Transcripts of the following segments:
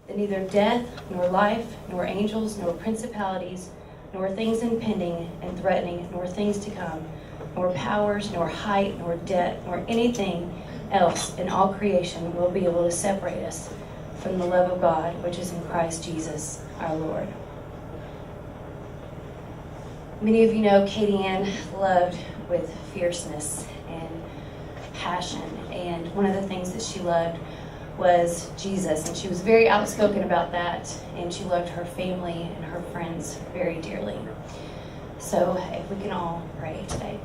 that neither death, nor life, nor angels, nor principalities, nor things impending and threatening, nor things to come, nor powers, nor height, nor depth, nor anything else in all creation will be able to separate us from the love of God, which is in Christ Jesus, our Lord. Many of you know Katie Ann loved with fierceness and passion, and one of the things that she loved was Jesus, and she was very outspoken about that, and she loved her family and her friends very dearly. So if we can all pray today.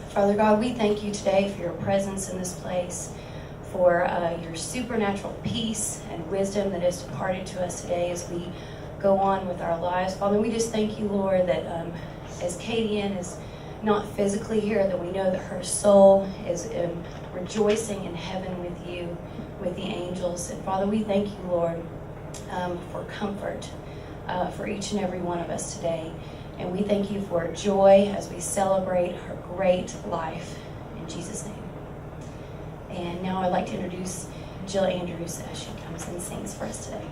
Father God, we thank you today for your presence in this place, for your supernatural peace and wisdom that is imparted to us today as we go on with our lives. Father, we just thank you, Lord, that as Katie Ann is not physically here, that we know that her soul is rejoicing in heaven with you, with the angels. And Father, we thank you, Lord, for comfort for each and every one of us today. And we thank you for joy as we celebrate her great life. In Jesus' name. And now I'd like to introduce Jill Andrews as she comes and sings for us today.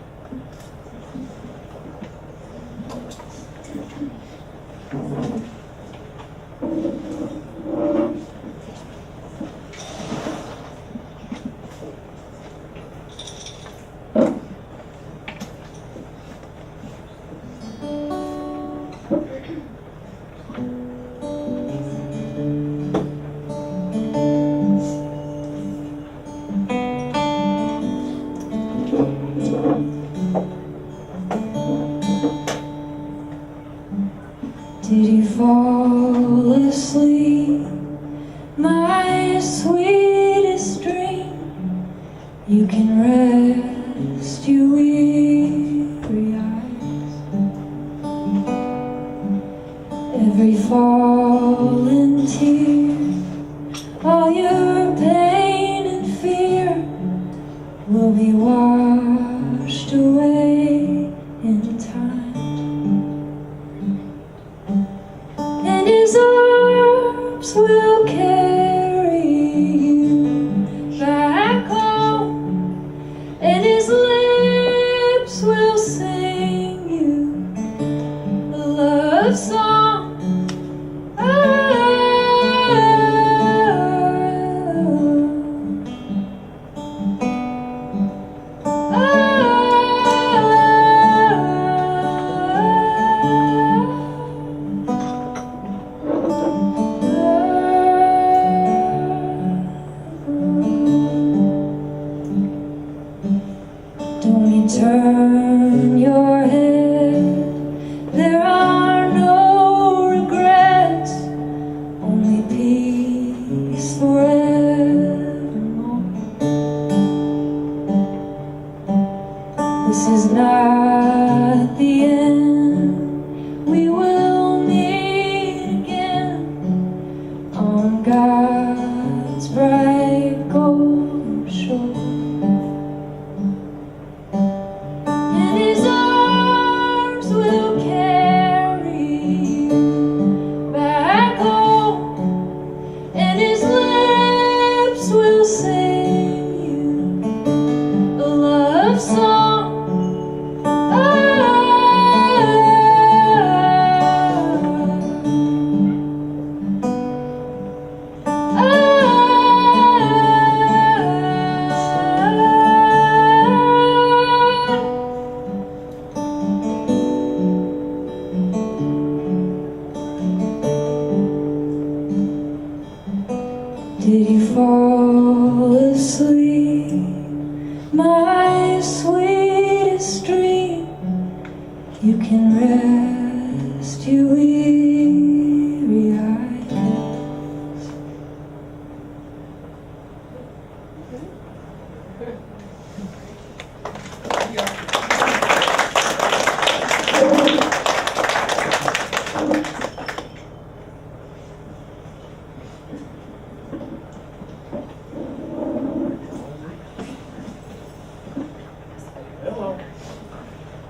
Did you fall asleep, my sweetest dream? You can rest your weary eyes. Every fallen tear, all your pain and fear will be washed away in time. And his arms will carry you back home, and his lips will sing you a love song. Don't turn your head, there are no regrets, only peace forevermore. This is not the end, we will meet again on God's bright golden shore. Did you fall asleep, my sweetest dream? You can rest your weary eyes.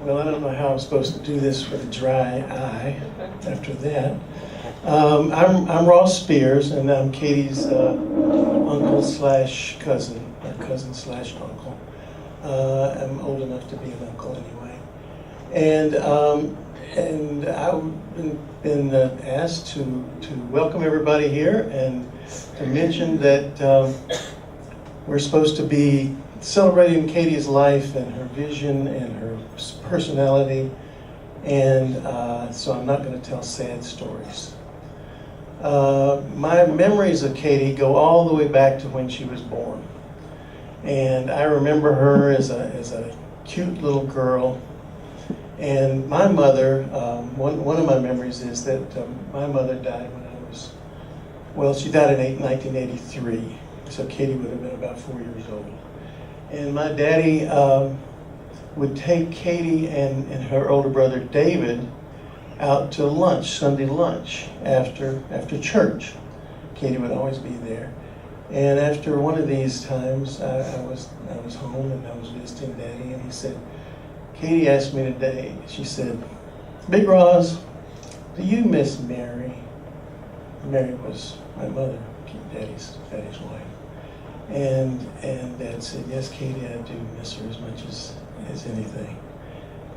Well, I don't know how I'm supposed to do this with a dry eye after that. I'm Ross Spears, and I'm Katie's uncle slash cousin, or cousin slash uncle. I'm old enough to be an uncle anyway. And I've been asked to welcome everybody here and to mention that we're supposed to be celebrating Katie's life and her vision and her personality. And so I'm not going to tell sad stories. My memories of Katie go all the way back to when she was born. And I remember her as a cute little girl. And my mother, one of my memories is that my mother died when I was, well, she died in 1983. So Katie would have been about 4 years old. And my daddy would take Katie and her older brother David out to lunch, Sunday lunch, after church. Katie would always be there. And after one of these times, I was home and I was visiting Daddy, and he said, Katie asked me today, she said, Big Roz, do you miss Mary? Mary was my mother, Daddy's wife. And Dad said, yes, Katie, I do miss her as much as anything.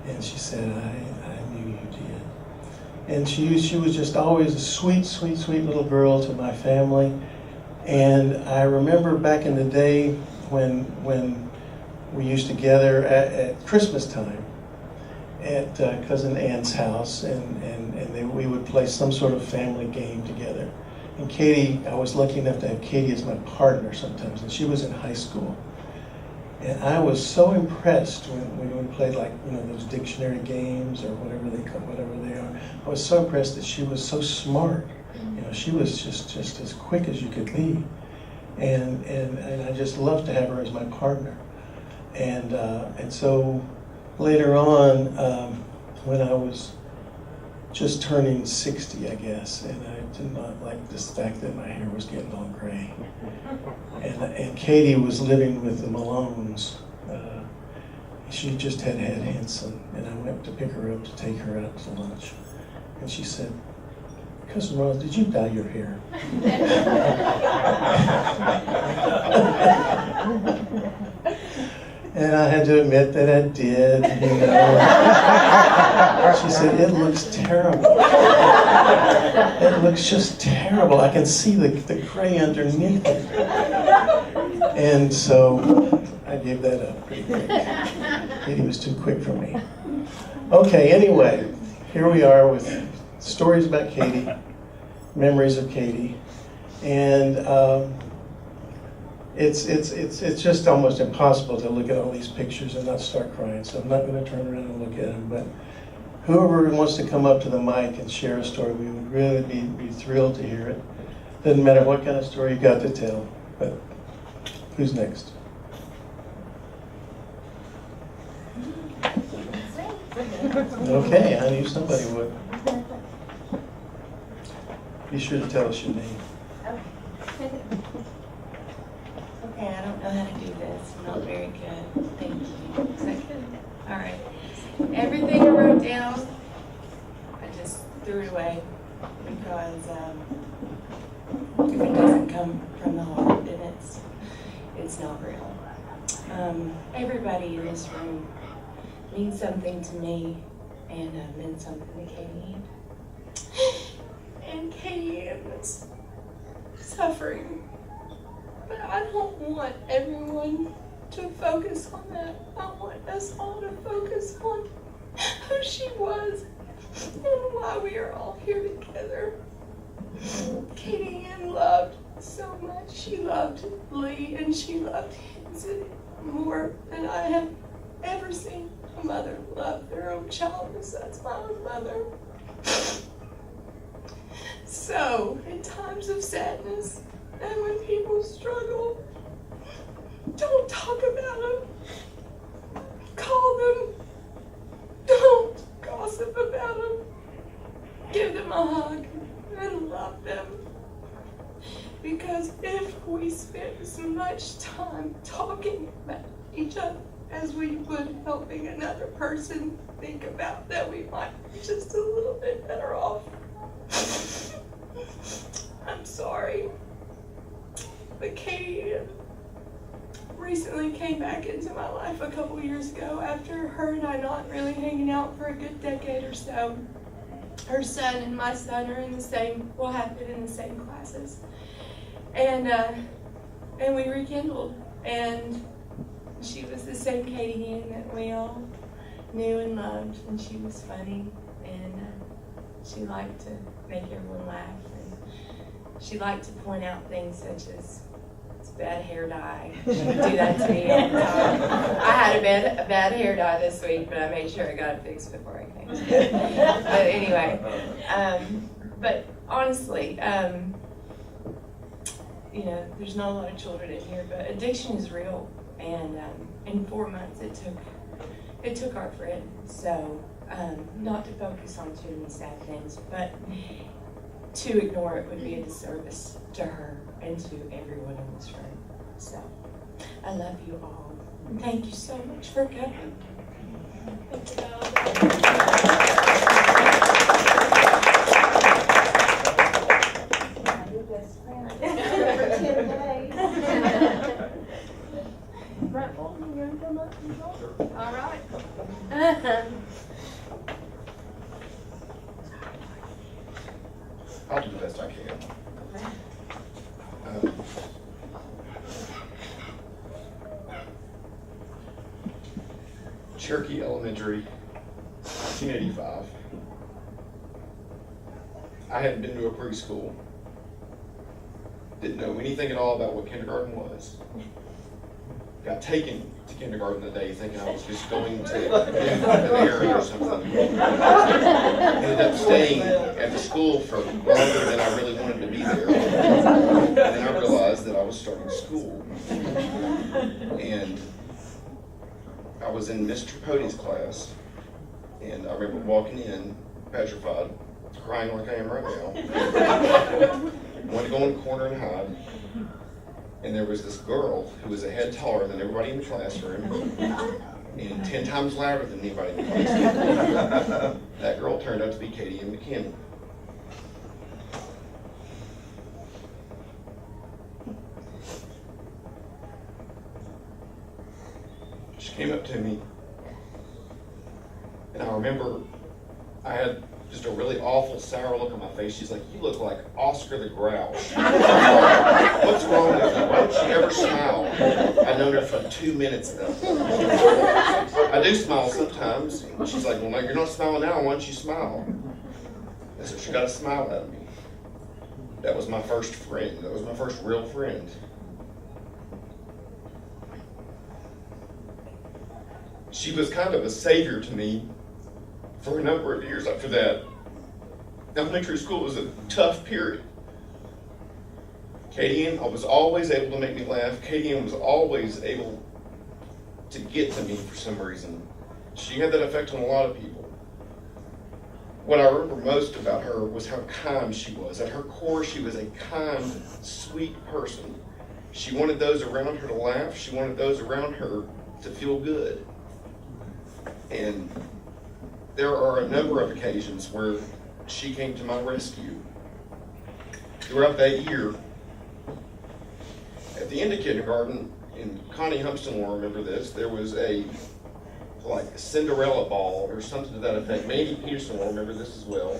And she said, I knew you did. And she was just always a sweet, sweet, sweet little girl to my family. And I remember back in the day when we used to gather at Christmas time at Cousin Ann's house, and we would play some sort of family game together. And Katie, I was lucky enough to have Katie as my partner sometimes, and she was in high school. And I was so impressed when we played, like, those dictionary games or whatever they are. I was so impressed that she was so smart. She was just as quick as you could be. And I just loved to have her as my partner. And so later on, when I was just turning 60, I guess, and I did not like this fact that my hair was getting all gray. And Katie was living with the Malones. She just had Hanson, and I went to pick her up to take her out to lunch. And she said, Cousin Roz, did you dye your hair? And I had to admit that I did, She said, it looks terrible. It looks just terrible. I can see the gray underneath it. And so I gave that up pretty quick. Katie was too quick for me. Okay, anyway, here we are with stories about Katie, memories of Katie, and it's just almost impossible to look at all these pictures and not start crying. So I'm not going to turn around and look at them. But whoever wants to come up to the mic and share a story, we would really be thrilled to hear it. Doesn't matter what kind of story you got to tell. But who's next? Okay, I knew somebody would. Be sure to tell us your name. Okay, I don't know how to do this. I'm not very good. Thank you. Is that good? All right. Everything I wrote down, I just threw it away because if it doesn't come from the heart, then it's not real. Everybody in this room means something to me, and meant something to Katie. And Katie was suffering. But I don't want everyone to focus on that. I want us all to focus on who she was and why we are all here together. Katie Ann loved so much. She loved Lee and she loved Hinson more than I have ever seen a mother love their own child. That's my own mother. So, in times of sadness, and when people struggle, don't talk about them. Call them. Don't gossip about them. Give them a hug and love them. Because if we spend as much time talking about each other as we would helping another person think about that, we might be just a little bit better off. I'm sorry. But Katie, recently came back into my life a couple years ago after her and I not really hanging out for a good decade or so. Her son and my son are in the same, will have been in the same classes. And we rekindled. And she was the same Katie Ann that we all knew and loved. And she was funny. And she liked to make everyone laugh. And she liked to point out things such as, it's bad hair dye. She would do that to me all the time. I had a bad hair dye this week, but I made sure I got it fixed before I came. But anyway, but honestly, you know, there's not a lot of children in here, but addiction is real. And in 4 months, it took our friend. So not to focus on too many sad things, but to ignore it would be a disservice to her and to everyone in this room. So I love you all. And thank you so much for coming. Thank you. For 10 days. Right, well, you want to come up and talk? All right. I'll do the best I can. Cherokee Elementary, 1985. I hadn't been to a preschool. Didn't know anything at all about what kindergarten was. Got taken to kindergarten that day thinking I was just going to an area or something. Ended up staying at the school for longer than I really wanted to be there. And then I realized that I was starting school. And I was in Miss Tripodi's class, and I remember walking in, petrified, crying like I am right now. Wanted to go in the corner and hide. And there was this girl who was a head taller than everybody in the classroom and 10 times louder than anybody in the classroom. That girl turned out to be Katie Ann McKinney. She came up to me, and I remember I had just a really awful, sour look on my face. She's like, "You look like Oscar the Grouch." What's wrong with you? Why don't you ever smile? I'd known her for 2 minutes though. I do smile sometimes. She's like, "Well, no, you're not smiling now. Why don't you smile?" I said, "She got a smile at me." That was my first friend. That was my first real friend. She was kind of a savior to me for a number of years after that. Elementary school was a tough period. Katie Ann was always able to make me laugh. Katie Ann was always able to get to me for some reason. She had that effect on a lot of people. What I remember most about her was how kind she was. At her core, she was a kind, sweet person. She wanted those around her to laugh. She wanted those around her to feel good. And there are a number of occasions where she came to my rescue. Throughout that year, at the end of kindergarten, and Connie Humpston will remember this, there was a Cinderella ball or something to that effect. Mandy Peterson will remember this as well.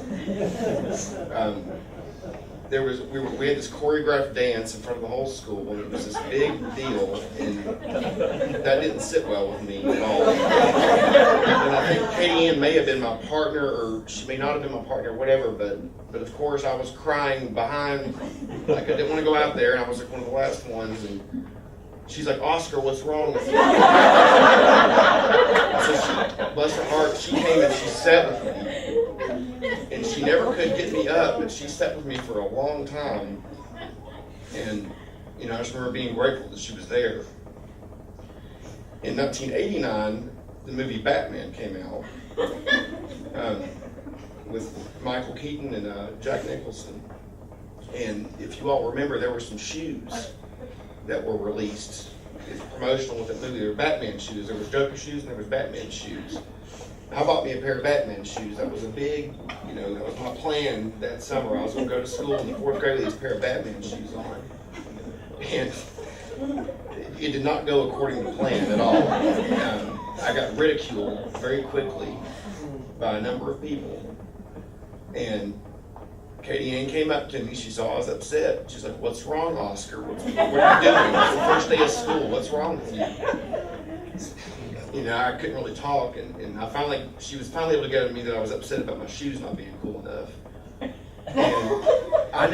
We had this choreographed dance in front of the whole school, and it was this big deal, and that didn't sit well with me at all. And I think Katie Ann may have been my partner, or she may not have been my partner, whatever, but of course I was crying behind, like I didn't want to go out there, and I was like one of the last ones, and she's like, "Oscar, what's wrong with you?" So bless her heart, she came and she sat with me. And she never could get me up, but she sat with me for a long time. And, I just remember being grateful that she was there. In 1989, the movie Batman came out with Michael Keaton and Jack Nicholson. And if you all remember, there were some shoes that were released. It's promotional with the movie. There were Batman shoes. There was Joker shoes and there was Batman shoes. I bought me a pair of Batman shoes. That was a big, that was my plan that summer. I was going to go to school in the 4th grade with these pair of Batman shoes on. And it did not go according to plan at all. I got ridiculed very quickly by a number of people. And Katie Ann came up to me. She saw I was upset. She's like, "What's wrong, Oscar? What are you doing? It's the first day of school. What's wrong with you?" You know, I couldn't really talk, and she was finally able to get at me that I was upset about my shoes not being cool enough. And I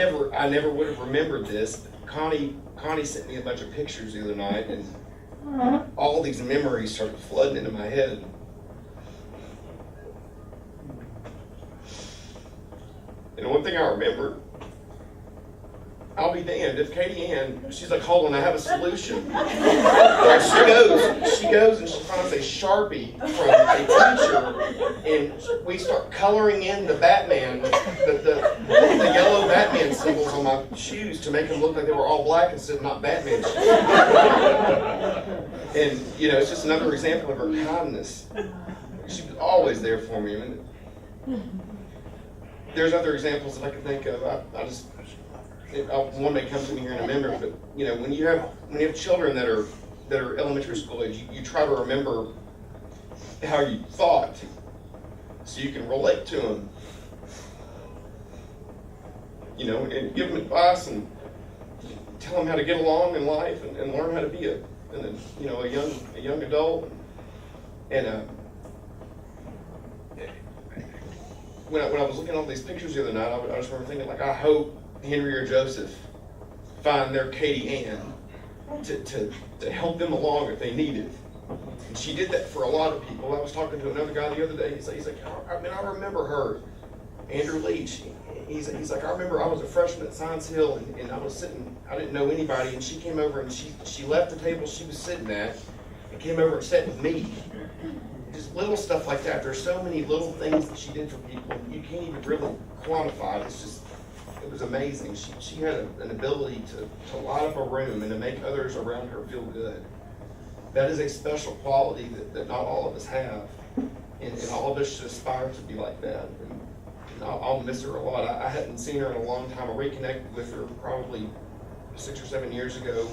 never would have remembered this. Connie sent me a bunch of pictures the other night, and all these memories started flooding into my head. And one thing I remember, I'll be damned if Katie Ann, she's like, "Hold on, I have a solution." Like she goes and she finds a Sharpie from a teacher, and we start coloring in the Batman, the yellow Batman symbols on my shoes to make them look like they were all black instead of not Batman shoes. And, you know, it's just another example of her kindness. She was always there for me. And there's other examples that I can think of. One may come to me here in a minute, but you know, when you have children that are elementary school age, you try to remember how you thought, so you can relate to them. You know, and give them advice and tell them how to get along in life and learn how to be a young adult. And when I was looking at all these pictures the other night, I just remember thinking, like, I hope Henry or Joseph find their Katie Ann to help them along if they need it. And she did that for a lot of people. I was talking to another guy the other day. He's like, I remember her, Andrew Leach. He's like, I remember I was a freshman at Science Hill, and I was sitting, I didn't know anybody, and she came over and she left the table she was sitting at and came over and sat with me. Just little stuff like that. There's so many little things that she did for people, you can't even really quantify it. It was amazing. She had an ability to light up a room and to make others around her feel good. That is a special quality that not all of us have, and all of us should aspire to be like that. And I'll miss her a lot. I hadn't seen her in a long time. I reconnected with her probably 6 or 7 years ago,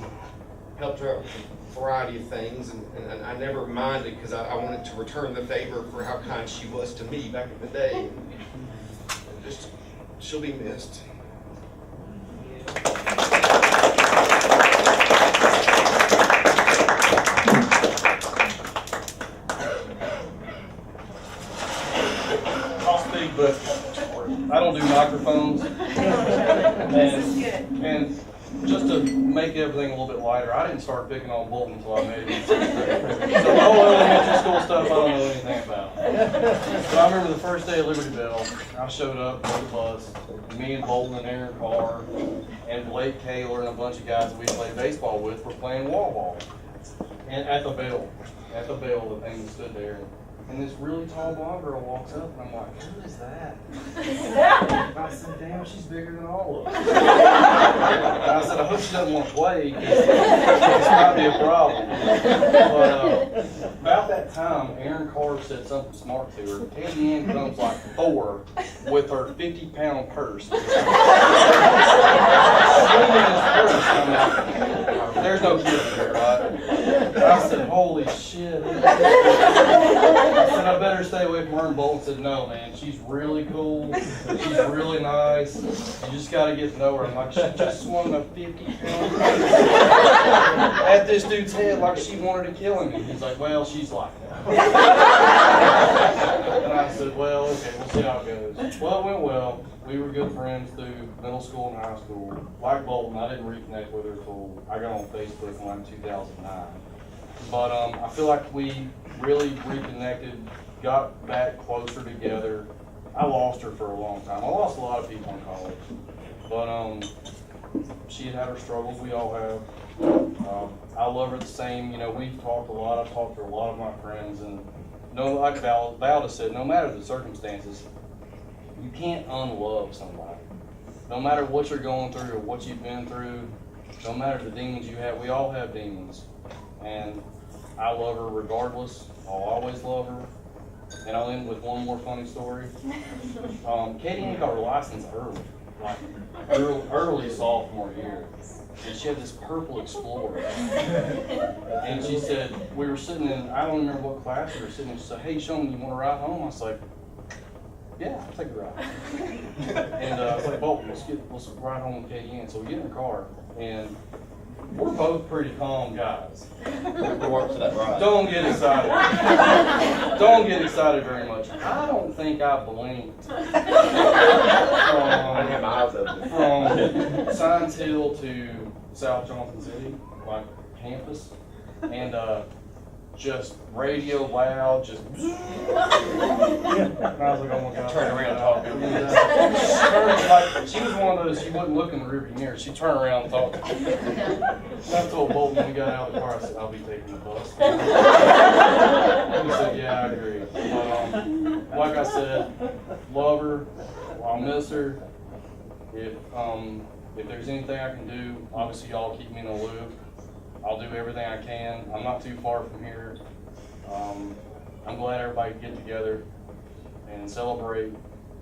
helped her out with a variety of things, and I never minded because I wanted to return the favor for how kind she was to me back in the day. And just, she'll be missed. I'll speak, but I don't do microphones. And just to make everything a little bit lighter, I didn't start picking on Bolton until I made it in 6th grade. So the whole elementary school stuff I don't know anything about. But I remember the first day of Liberty Bell, I showed up on the bus, me and Bolton and Aaron Carr and Blake Kaler and a bunch of guys that we played baseball with were playing wall ball. And at the bell, the thing that stood there. And this really tall blonde girl walks up, and I'm like, "Who is that?" And I said, "Damn, she's bigger than all of us." And I said, "I hope she doesn't want to play, because this might be a problem." But about that time, Aaron Carr said something smart to her. Katie Ann comes like Thor with her 50-pound purse. There's no kid here, right? I said, "Holy shit." I said, "I better stay away from her." And Bolton said, "No, man, she's really cool. She's really nice. You just got to get to know her." I'm like, "She just swung a 50-pound at this dude's head like she wanted to kill him." And he's like, "Well, she's like that." And I said, "Well, okay, we'll see how it goes." Well, it went well. We were good friends through middle school and high school. Like Bolton, I didn't reconnect with her until I got on Facebook in like 2009. But I feel like we really reconnected, got back closer together. I lost her for a long time. I lost a lot of people in college. But she had her struggles, we all have. I love her the same. You know, we've talked a lot. I've talked to a lot of my friends. And like Valda said, no matter the circumstances, you can't unlove somebody. No matter what you're going through or what you've been through, no matter the demons you have, we all have demons. And I love her regardless. I'll always love her. And I'll end with one more funny story. Katie Ann got her license early. like early sophomore year. And she had this purple Explorer. And she said, we were sitting in, I don't remember what class we were sitting in. She said, hey, Sean, you want to ride home? I was like, yeah, I'll take a ride. And I was like, well, let's ride home with Katie Ann. So we get in the car, and we're both pretty calm guys. Don't get excited. Don't get excited very much. I don't think I blinked. From Science Hill to South Johnson City, like campus, and just radio loud, just. And I was like, oh my God. Turn around talking. She was one of those, she wouldn't look in the rearview mirror, she'd turn around and talk. And I told Bolton when we got out of the car, I said, I'll be taking the bus. He said, yeah, I agree. But, like I said, love her, I'll miss her. If there's anything I can do, obviously y'all keep me in the loop. I'll do everything I can. I'm not too far from here. I'm glad everybody can get together and celebrate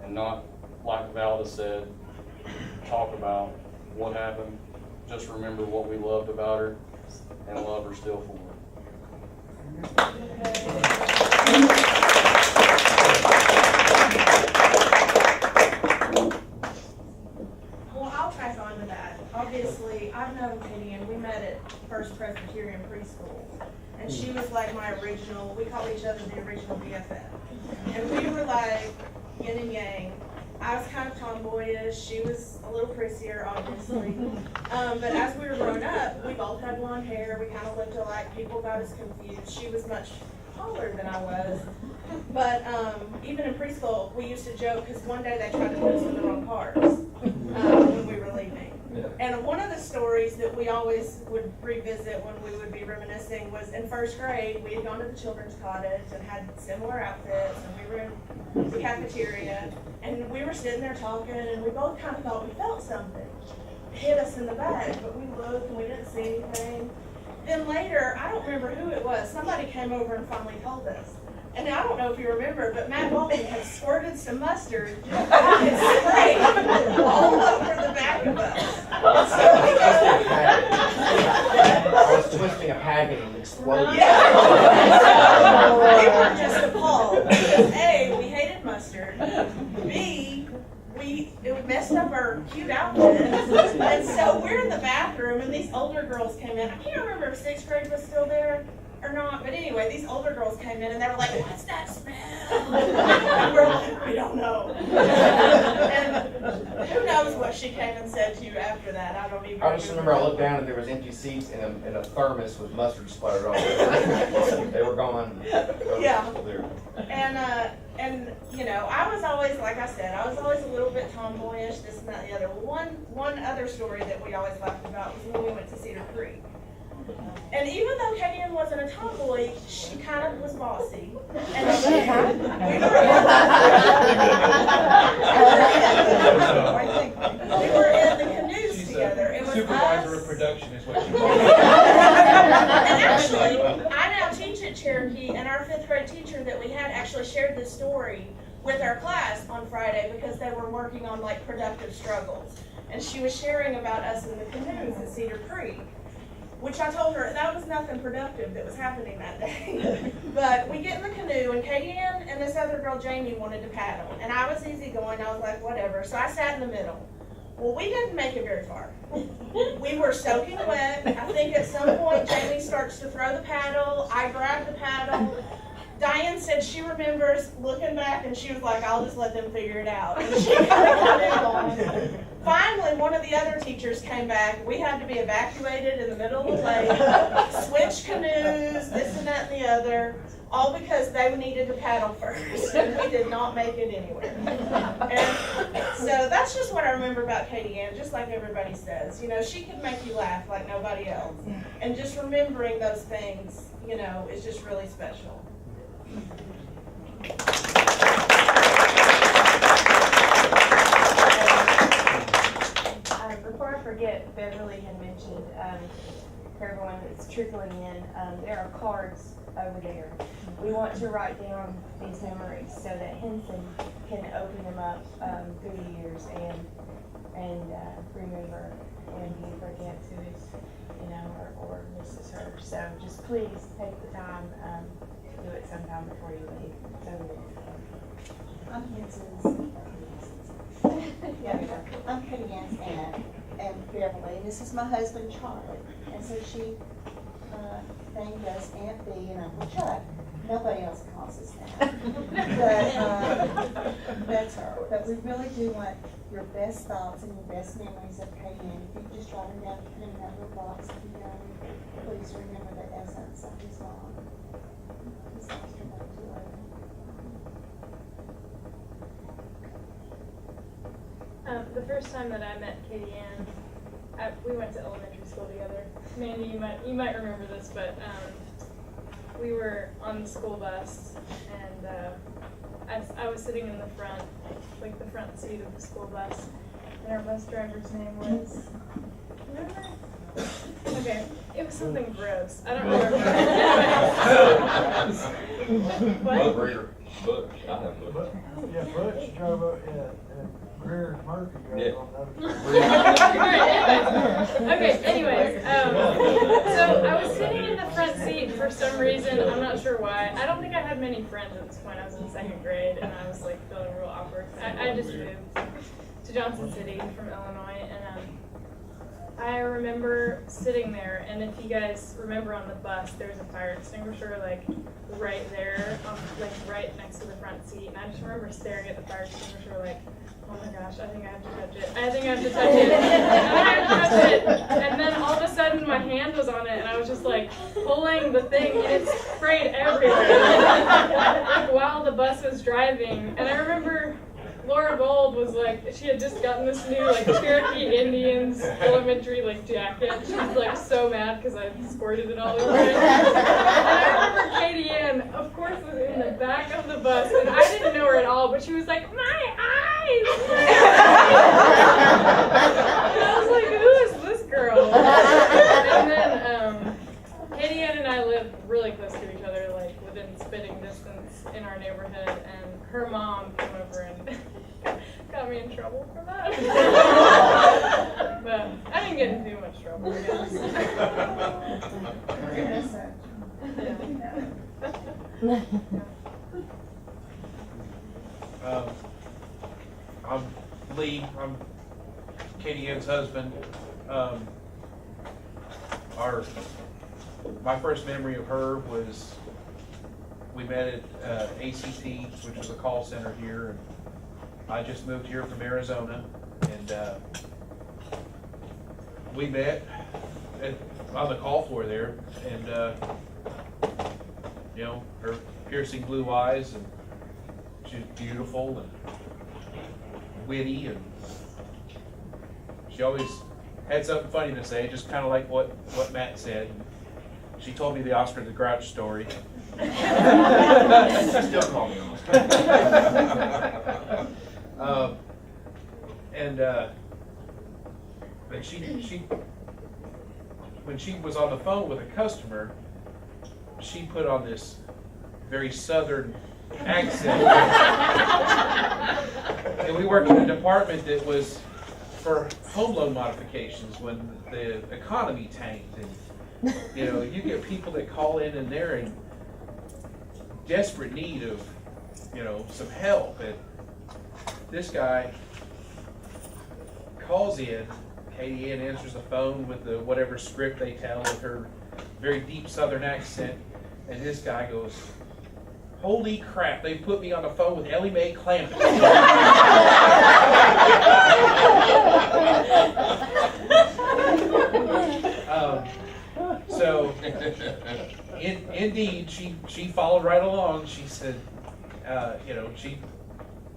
and not, like Valda said, talk about what happened. Just remember what we loved about her and love her still for her. Well, I'll pass on to that. Obviously, I've known Katie and we met at First Presbyterian Preschool. And she was like my original, we call each other the original BFF. And we were like yin and yang. I was kind of tomboyish. She was a little prissier, obviously. But as we were growing up, we both had blonde hair. We kind of looked alike. People got us confused. She was much taller than I was. But even in preschool, we used to joke because one day they tried to put us in the wrong cars when we were leaving. And one of the stories that we always would revisit when we would be reminiscing was in first grade, we had gone to the children's cottage and had similar outfits, and we were in the cafeteria, and we were sitting there talking, and we both kind of thought we felt something hit us in the back, but we looked and we didn't see anything. Then later, I don't remember who it was, somebody came over and finally told us. And I don't know if you remember, but Matt Walton had squirted some mustard and sprayed all over the back of us. And so I was twisting a packet and exploded. Yeah. We were just appalled. Because A, we hated mustard. B, it messed up our cute outfits. And so we're in the bathroom and these older girls came in. I can't remember if 6th grade was still there or not, but anyway, these older girls came in and they were like, what's that smell? And we're like, we don't know. And who knows what she came and said to you after that? I don't even I just remember I looked down and there was empty seats and a thermos with mustard splattered all over. They were gone. Yeah. And you know, I was always, like I said, I was always a little bit tomboyish, this and that and the other. One other story that we always laughed about was when we went to Cedar Creek. And even though Katie Ann wasn't a tomboy, she kind of was bossy. And we were in the canoes together. It was supervisor us. of production is what you And actually, I now teach at Cherokee, and our 5th grade teacher that we had actually shared this story with our class on Friday because they were working on like productive struggles. And she was sharing about us in the canoes at Cedar Creek. Which I told her that was nothing productive that was happening that day. But we get in the canoe, and Katie Ann and this other girl, Jamie, wanted to paddle. And I was easygoing. I was like, whatever. So I sat in the middle. Well, we didn't make it very far. We were soaking wet. I think at some point, Jamie starts to throw the paddle. I grabbed the paddle. Diane said she remembers looking back, and she was like, I'll just let them figure it out. And she kind of got it on. Finally, one of the other teachers came back. We had to be evacuated in the middle of the lake, switch canoes, this and that and the other, all because they needed to paddle first, and we did not make it anywhere. And so that's just what I remember about Katie Ann, just like everybody says. You know, she could make you laugh like nobody else. And just remembering those things, you know, is just really special. Before I forget, Beverly had mentioned, for everyone that's trickling in, there are cards over there. We want to write down these memories so that Henson can open them up through the years and remember Andy forgets who is, or misses her. So just please take the time to do it sometime before you leave. So I'm Katie Ann's aunt and Beverly, and this is my husband Charlie. And so she named us Aunt B and Uncle Chuck. Nobody else calls us that. But that's her. But we really do want your best thoughts and your best memories of Katie Ann. If you could just write them down, put them in that little box, if you don't, please remember the essence of his mom. He's lost her way too early. The first time that I met Katie Ann, we went to elementary school together. Mandy, you might remember this, but we were on the school bus, and I was sitting in the front, like the front seat of the school bus, and our bus driver's name was, remember? Okay, it was something gross. I don't remember. What? Butch. I have Butch. Yeah, Butch drove up, Greer Murphy drove on the other side. Okay, anyways, so I was sitting in the front seat for some reason. I'm not sure why. I don't think I had many friends at this point. I was in 2nd grade, and I was like feeling real awkward. I just moved to Johnson City from Illinois, and I remember sitting there, and if you guys remember on the bus, there was a fire extinguisher like right there, like right next to the front seat, and I just remember staring at the fire extinguisher like, oh my gosh, I think I have to touch it. I think I have to touch it. I have to touch it. And then all of a sudden my hand was on it, and I was just like pulling the thing, and it sprayed everywhere. Like while the bus was driving. And I remember Laura Gold was like, she had just gotten this new like Cherokee Indians elementary like jacket. She was like so mad because I squirted it all over it. And I remember Katie Ann, of course, was in the back of the bus, and I didn't know her at all, but she was like, my eyes! And I was like, who is this girl? And then Katie Ann and I lived really close to each other, like within spitting distance in our neighborhood, and her mom came over and got me in trouble for that. But I didn't get in too much trouble, I guess. I'm Lee. I'm Katie Ann's husband. My first memory of her was we met at ACT, which was a call center here, and I just moved here from Arizona, and we met on the call floor there, and her piercing blue eyes, and she's beautiful and witty, and she always had something funny to say, just kind of like what Matt said. She told me the Oscar the Grouch story. Still call me Oscar. But she when she was on the phone with a customer, she put on this very southern accent. And we worked in a department that was for home loan modifications when the economy tanked, and you get people that call in and they're in desperate need of some help, and this guy calls in. Katie Ann answers the phone with the whatever script they tell with her very deep southern accent, and this guy goes, "Holy crap, they put me on the phone with Ellie Mae Clampett." So, indeed, she followed right along. She said,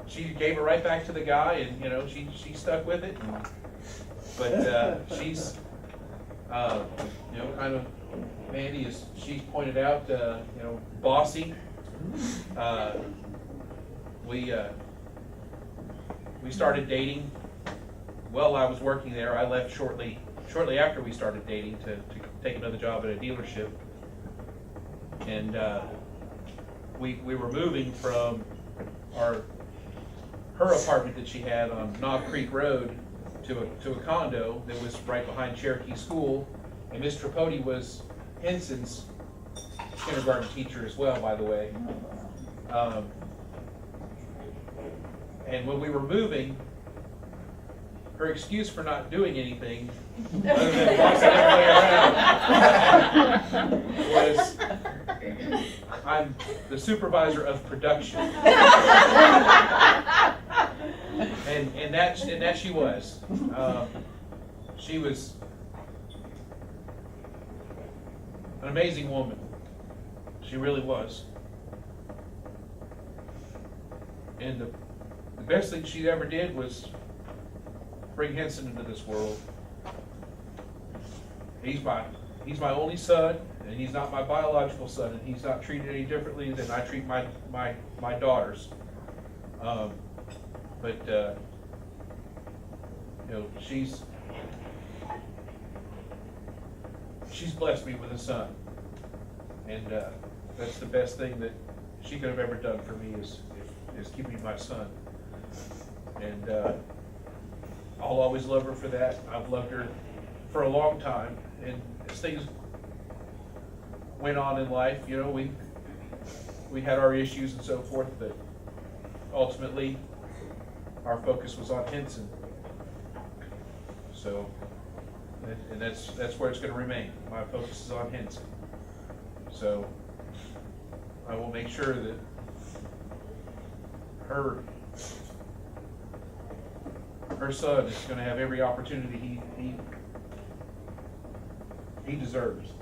she gave it right back to the guy, and she stuck with it. But she's, kind of, Mandy, as she pointed out, bossy. We started dating. Well, I was working there. I left shortly after we started dating to take another job at a dealership. And we were moving from her apartment that she had on Knob Creek Road to a condo that was right behind Cherokee School, and Miss Tripodi was Henson's kindergarten teacher as well, by the way. And when we were moving, her excuse for not doing anything other than bossing everybody around was, I'm the supervisor of production. And that she was. She was an amazing woman. She really was. And the best thing she ever did was bring Henson into this world. He's my only son, and he's not my biological son, and he's not treated any differently than I treat my daughters. But you know, she's blessed me with a son, and that's the best thing that she could have ever done for me is keeping my son. And I'll always love her for that. I've loved her for a long time, and as things went on in life, you know, we had our issues and so forth, but ultimately our focus was on Henson. So, and that's where it's going to remain. My focus is on Henson. So I will make sure that her son is going to have every opportunity he deserves,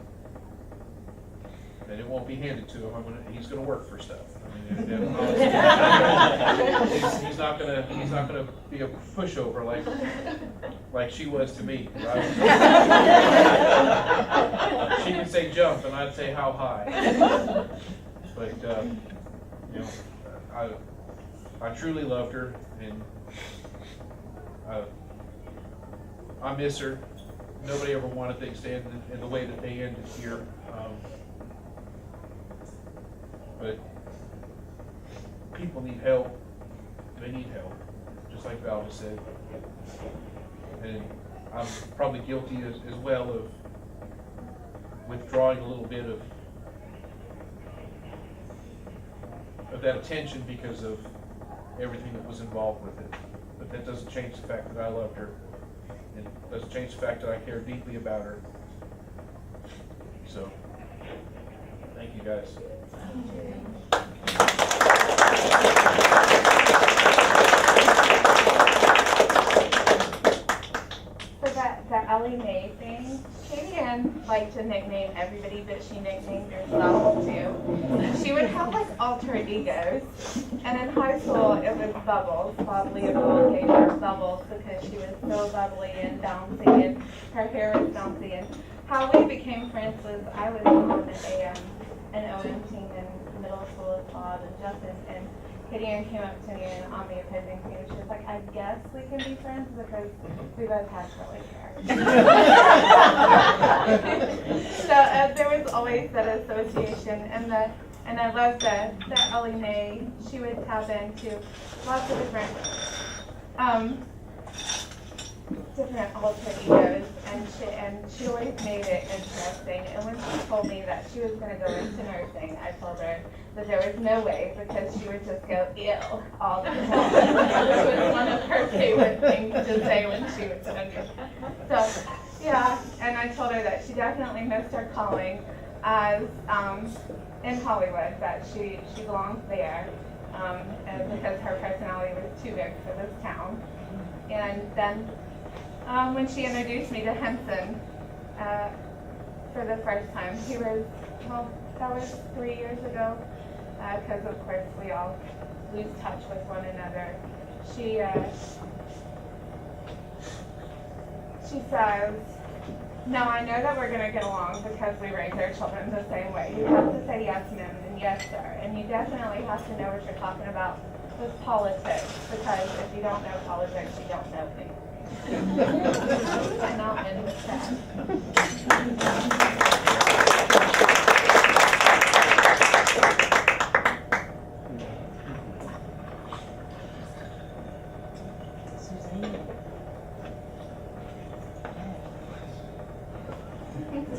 and it won't be handed to him. He's going to work for stuff. I mean, he's not going to be a pushover like she was to me. Right? She can say jump, and I'd say how high. But you know, I truly loved her, and I miss her. Nobody ever wanted things to end in the way that they ended here. But people need help. They need help, just like Val said. And I'm probably guilty as well of withdrawing a little bit of that attention because of everything that was involved with it. But that doesn't change the fact that I loved her. It doesn't change the fact that I care deeply about her. So, thank you guys. So that Ellie Mae thing, Katie Ann liked to nickname everybody, but she nicknamed herself too. She would have like alter egos, and in high school it was Bubbles, Bobbly and Volcano Bubbles, because she was so bubbly and bouncy, and her hair was bouncy. And how we became friends was I was on an OM team in middle school with Bob and Justin, and Katie Ann came up to me and on the opposing team, she was like, I guess we can be friends because we both have curly hair. So there was always that association, and I loved that Ellie Mae, she would tap into lots of different alter egos, and she always made it interesting. And when she told me that she was going to go into nursing, I told her that there was no way, because she would just go ill all the time. It was one of her favorite things to say when she was younger. So yeah, and I told her that she definitely missed her calling as in Hollywood, that she belonged there, and because her personality was too big for this town. And then when she introduced me to Henson for the first time, that was 3 years ago, because of course we all lose touch with one another. She says, no, I know that we're going to get along because we raise our children the same way. You have to say yes, ma'am, and yes, sir. And you definitely have to know what you're talking about with politics, because if you don't know politics, you don't know me. And I'll end with that.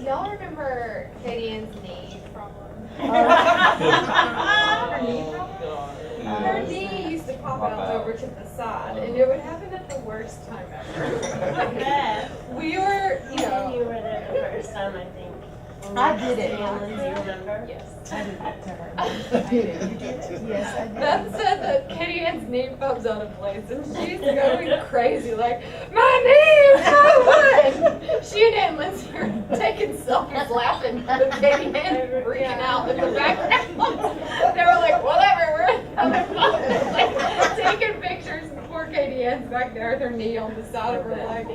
y'all remember Katie Ann's knee problem? Her knee problem? Her knee used to pop out over to the side, and it would happen at the worst time ever. We were, you know. You were there the first time, I think. I did it. Do you remember? Yes. I did that to her. I did. Yes, I did. That said that Katie Ann's knee pops out of place, and she's going crazy, like, my knee, my what? She and Aunt Lindsay are taking selfies laughing, with Katie Ann freaking out in the background. They were like, whatever, we're having fun. Like, taking pictures. Poor Katie Ann's back there with her knee on the side of her leg.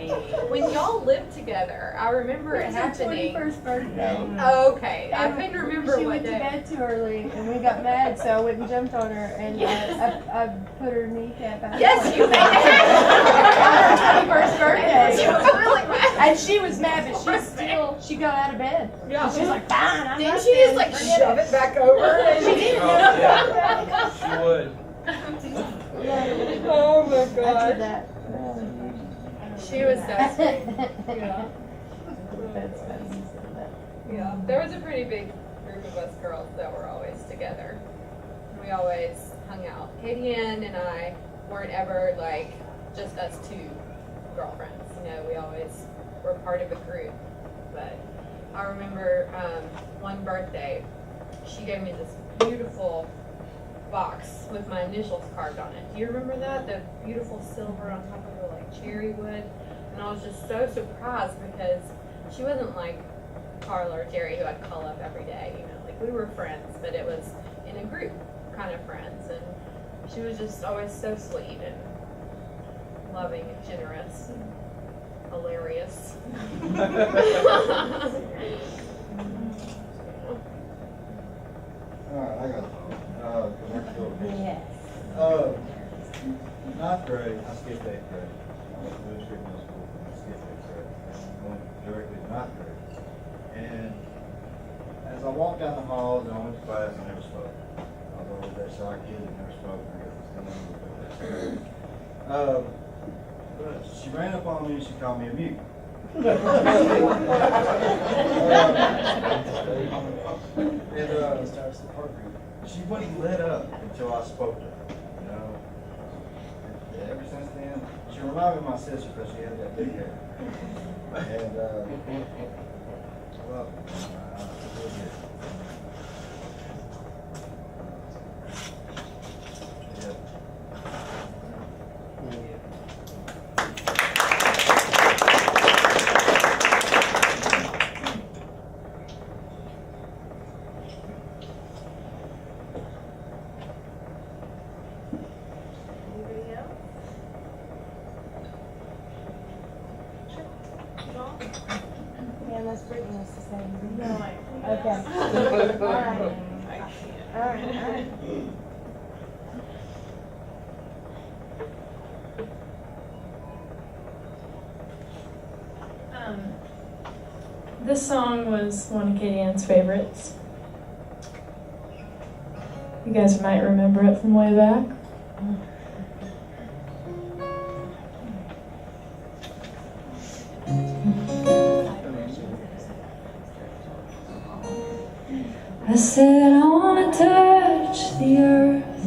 When y'all lived together, I remember it happening. Her 21st birthday. Okay, I couldn't remember She what went to day. bed too early, and we got mad, so I went and jumped on her, and I put her kneecap out. Yes, you on her 21st birthday. She was really mad. And she was mad, but she got out of bed. Yeah. She was like, fine, I'm Didn't not she just dead. like Forget shove it back over? She did. She would. Oh my I did god. that. She was so sweet. Yeah. That's funny. Yeah. There was a pretty big group of us girls that were always together. We always hung out. Katie Ann and I weren't ever like just us two girlfriends. You know, we always were part of a group. But I remember one birthday, she gave me this beautiful box with my initials carved on it. Do you remember that? The beautiful silver on top of the like cherry wood. And I was just so surprised because she wasn't like Carla or Jerry who I'd call up every day. You know, like we were friends, but it was in a group kind of friends. And she was just always so sweet and loving and generous and hilarious. Alright, I got it. Yes. Ninth grade, I skipped 8th grade. I went to Lewis Creek Middle School, and I skipped 8th grade. I went directly to 9th grade. And as I walked down the halls and I went to class, I never spoke. I was always that shy kid that never spoke. I guess I still am a little bit. But she ran up on me and she called me a mute. She wouldn't let up until I spoke to her, you know. And ever since then, she reminded me of my sister because she had that big hair. And, well, I really did. Anybody else? Yeah, unless Brittany wants to say anything. No, I Okay. All right. I can't. All right. This song was one of Katie Ann's favorites. You guys might remember it from way back. I said I wanna touch the earth,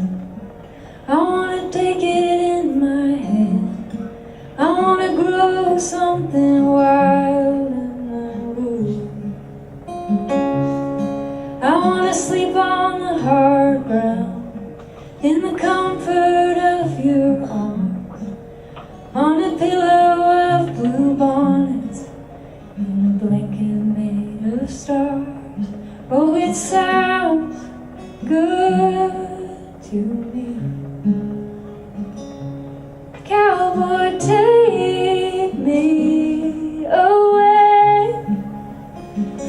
I wanna take it in my hand, I wanna grow something wild and unruly. I wanna sleep on the hard ground, in the comfort of your arms, on a pillow of blue bonnets, in a blanket made of stars. Oh, it sounds good to me. Cowboy, take me away.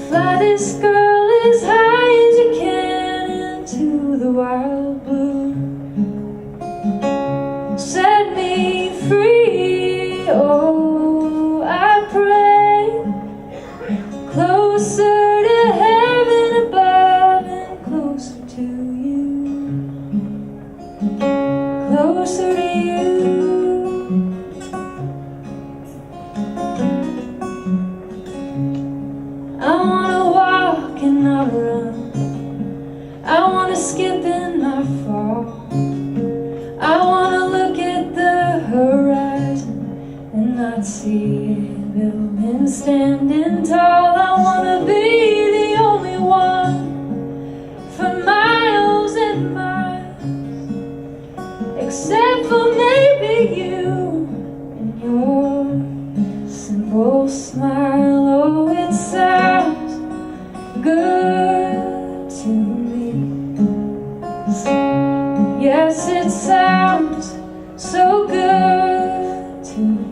Fly this girl as high as you can into the wild blue. Set me free, oh, I pray. Closer to heaven above and closer to you. Closer to you. I see buildings standing tall. I wanna be the only one for miles and miles, except for maybe you and your simple smile. Oh, it sounds good to me. Yes, it sounds so good to me.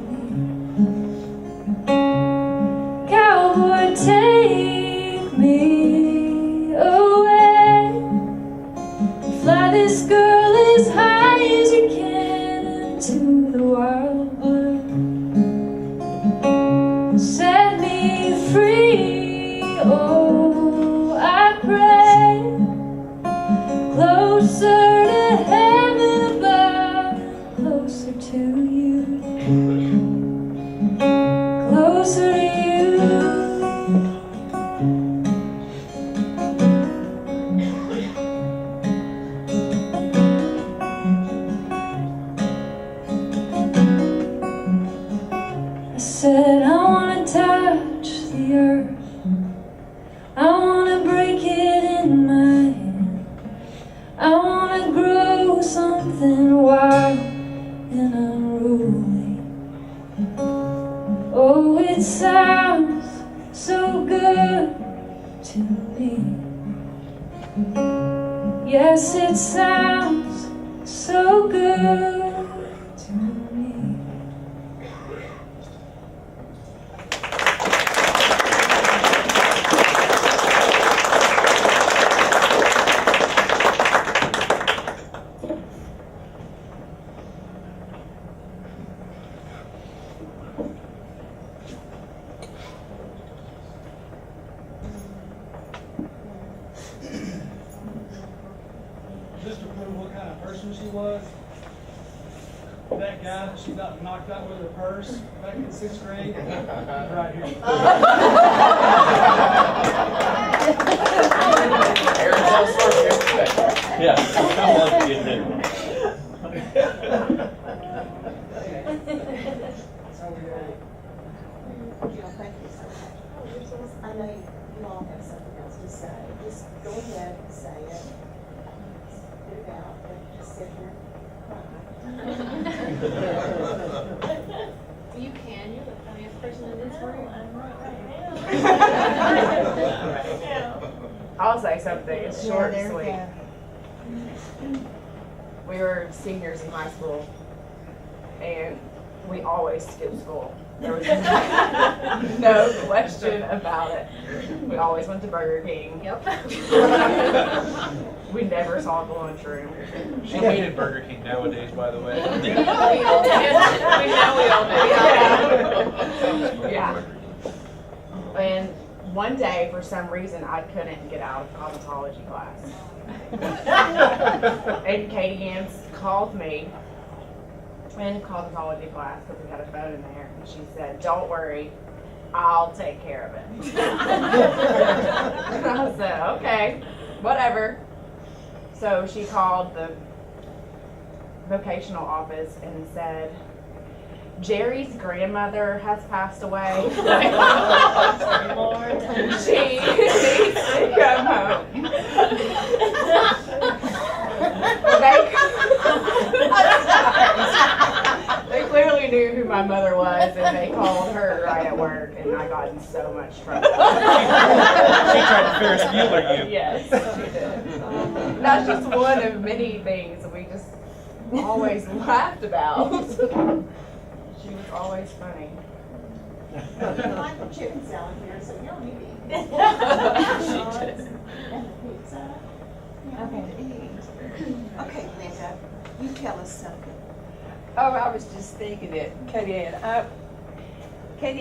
Cowboy, take me away. Fly this girl as high as you can into the wild blue. Set me free, oh, I pray. Closer to heaven above, closer to you, closer to you. I said I wanna touch the earth, I wanna break it in my hand, I wanna grow something wild and unruly. Oh, it sounds so good to me. Yes, it sounds so good to me. Just to prove what kind of person she was, that guy that she got knocked out with her purse back in 6th grade, right here. Aaron, tell us first. Yeah, I love to get there. Thank you so much. I know you all have something else to say. Just go ahead and say it. Get it out, but just sit here and cry. You can, you're the funniest person in this room. I'll say something, it's short Yeah, and there we sweet. We were seniors in high school, and we always skipped school. There was no question about it. We always went to Burger King. Yep. We never saw the lunchroom. She hated Burger King nowadays, by the way. We know we all do. Yeah. And one day, for some reason, I couldn't get out of cosmetology class. And Katie Ann called me in cosmetology class because we had a phone in there, and she said, "Don't worry, I'll take care of it." I said, "Okay, whatever." So she called the vocational office and said, "Jerry's grandmother has passed away. She needs to come home." They clearly knew who my mother was, and they called her right at work, and I got in so much trouble. She tried to Ferris Bueller you. Yes, she did. That's just one of many things that we just always laughed about. She was always funny. I like the chicken salad here, so you don't need to eat. She did. And the pizza. You don't need to eat. Okay, Linda, you tell us something. Oh, I was just thinking that Katie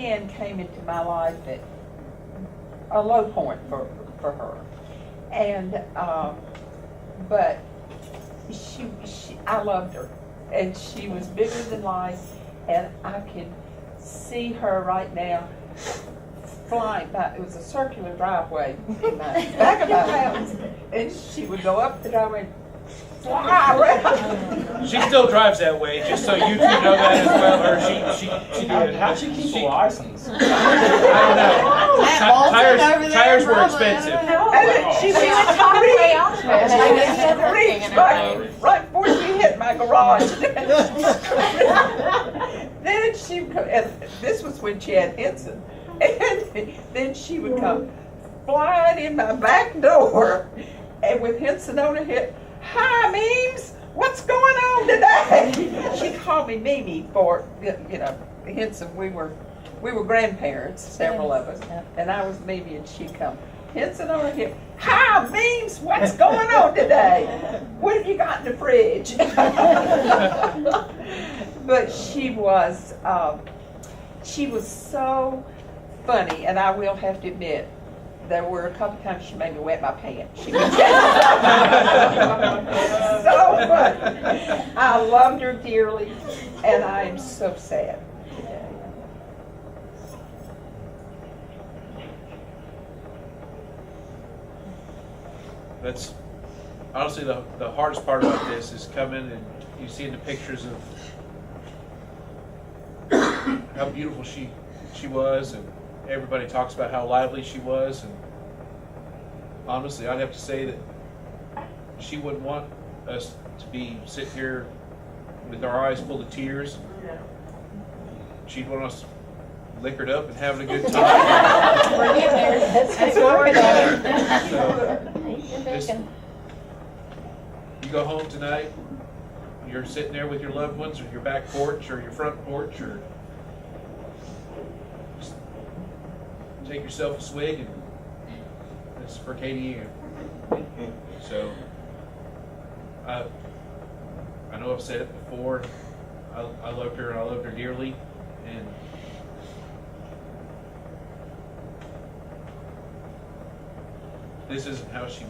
Ann came into my life at a low point for her, and but I loved her, and she was bigger than life, and I could see her right now flying by. It was a circular driveway in the back of my house, and she would go up the driveway, fly around. She still drives that way, just so you two know that as well, or she did. How'd she keep a license? I don't know. Tires were expensive. And she went right before she hit my garage. Then she, and this was when she had Henson, and then she would come flying in my back door, and with Henson on her hip, "Hi, Memes, what's going on today?" She called me Mimi for, you know, Henson. We were grandparents, several of us, and I was Mimi, and she'd come, Henson on her hip, "Hi, Memes, what's going on today? What have you got in the fridge?" But she was so funny, and I will have to admit, there were a couple times she made me wet my pants. She was so funny. I loved her dearly, and I am so sad today. That's honestly the hardest part about this is coming and you see the pictures of how beautiful she was, and everybody talks about how lively she was, and honestly I'd have to say that she wouldn't want us to be sitting here with our eyes full of tears. She'd want us liquored up and having a good time. We're getting there. That's So, you go home tonight, you're sitting there with your loved ones, or your back porch, or your front porch, or just take yourself a swig, and this is for Katie Ann. So, I know I've said it before, I loved her, and I loved her dearly, and this isn't how she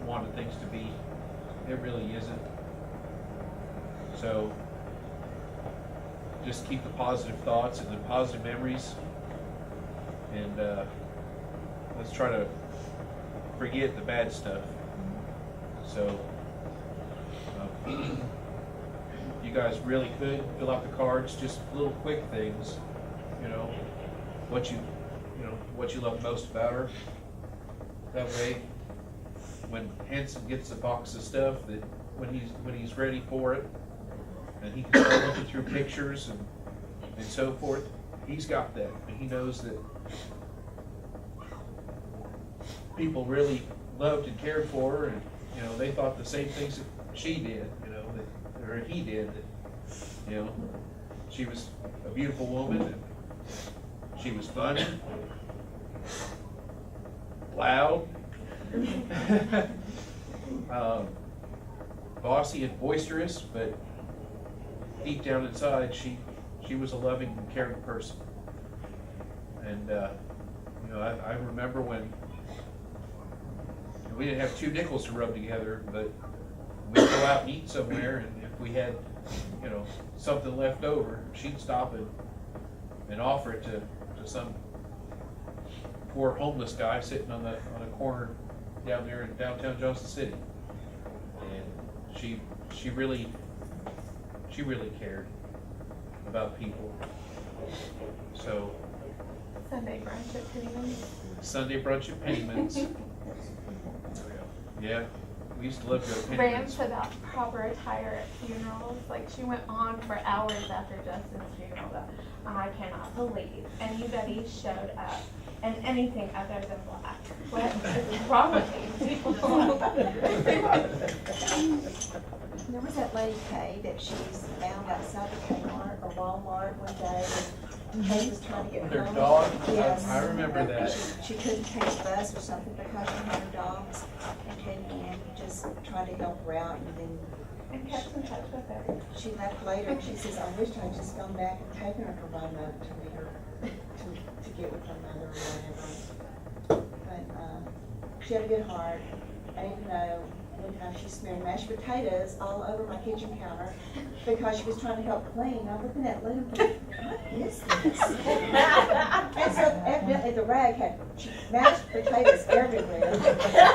wanted things to be. It really isn't. So just keep the positive thoughts and the positive memories, and let's try to forget the bad stuff. So you guys really could fill out the cards, just little quick things, you know, what you love most about her. That way, when Hanson gets a box of stuff, that when he's ready for it, and he can start looking through pictures and so forth, he's got that, and he knows that people really loved and cared for her, and you know they thought the same things that she did, you know, or he did. That, you know, she was a beautiful woman, and she was funny, loud, bossy and boisterous, but deep down inside, she was a loving and caring person. And you know, I remember when we didn't have 2 nickels to rub together, but we'd go out and eat somewhere, and if we had, you know, something left over, she'd stop and offer it to some poor homeless guy sitting on a corner down there in downtown Johnson City. And she really cared about people. So Sunday brunch at Pennyman's. Sunday brunch at Pennyman's. Yeah, we used to love to go to Pennyman's. Rams about proper attire at funerals. Like, she went on for hours after Justin's funeral that I cannot believe anybody showed up in anything other than black. What is wrong with these people? There was that lady, Kay, that she was found outside the Kmart or Walmart one day, and Kay was trying to get Their home. dog? Yes. I remember that. She couldn't take a bus or something because she had her dogs, and Katie Ann just tried to help her out, and then And kept in touch with her. she left later, and she says, I wish I'd just gone back and taken her to Roanoke to meet her, to get with her mother or whatever. But she had a good heart, and even though one time she smeared mashed potatoes all over my kitchen counter because she was trying to help clean. I'm looking at Lynn, what is this? And so evidently the rag had mashed potatoes everywhere.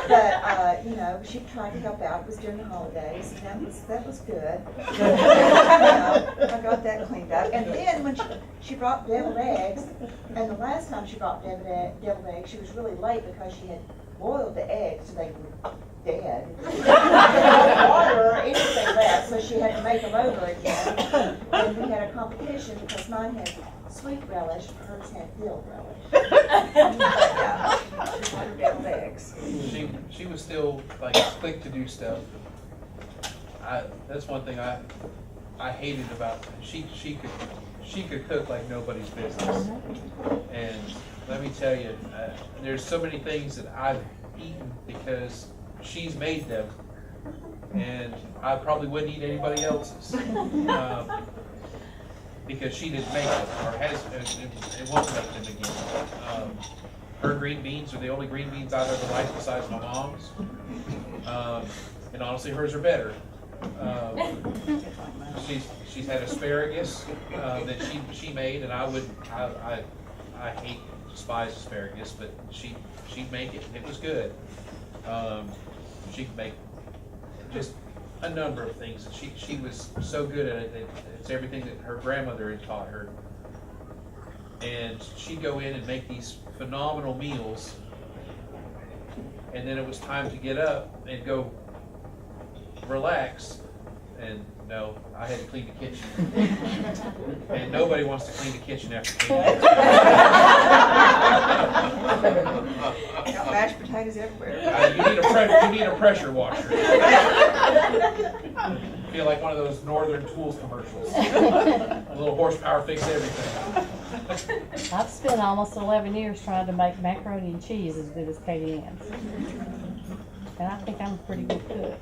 But, you know, she tried to help out. It was during the holidays, and that was good. I got that cleaned up. And then when she brought deviled eggs, and the last time she brought deviled eggs, she was really late because she had boiled the eggs so they were dead. No water or anything left, so she had to make them over again. And we had a competition because mine had sweet relish, hers had dill relish. Yeah, she wanted deviled eggs. She was still like quick to do stuff. That's one thing I hated about her. She could cook like nobody's business. And let me tell you, there's so many things that I've eaten because she's made them, and I probably wouldn't eat anybody else's because she didn't make them or it won't make them again. Her green beans are the only green beans I've ever liked besides my mom's, and honestly, hers are better. She's had asparagus that she made, and I despise asparagus, but she'd make it, and it was good. She'd make just a number of things, and she was so good at it. It's everything that her grandmother had taught her. And she'd go in and make these phenomenal meals, and then it was time to get up and go relax, and no, I had to clean the kitchen. And nobody wants to clean the kitchen after cleaning. Got mashed potatoes everywhere. You need a pressure washer. Feel like one of those Northern Tools commercials. A little horsepower fix everything. I've spent almost 11 years trying to make macaroni and cheese as good as Katie Ann's. And I think I'm a pretty good cook.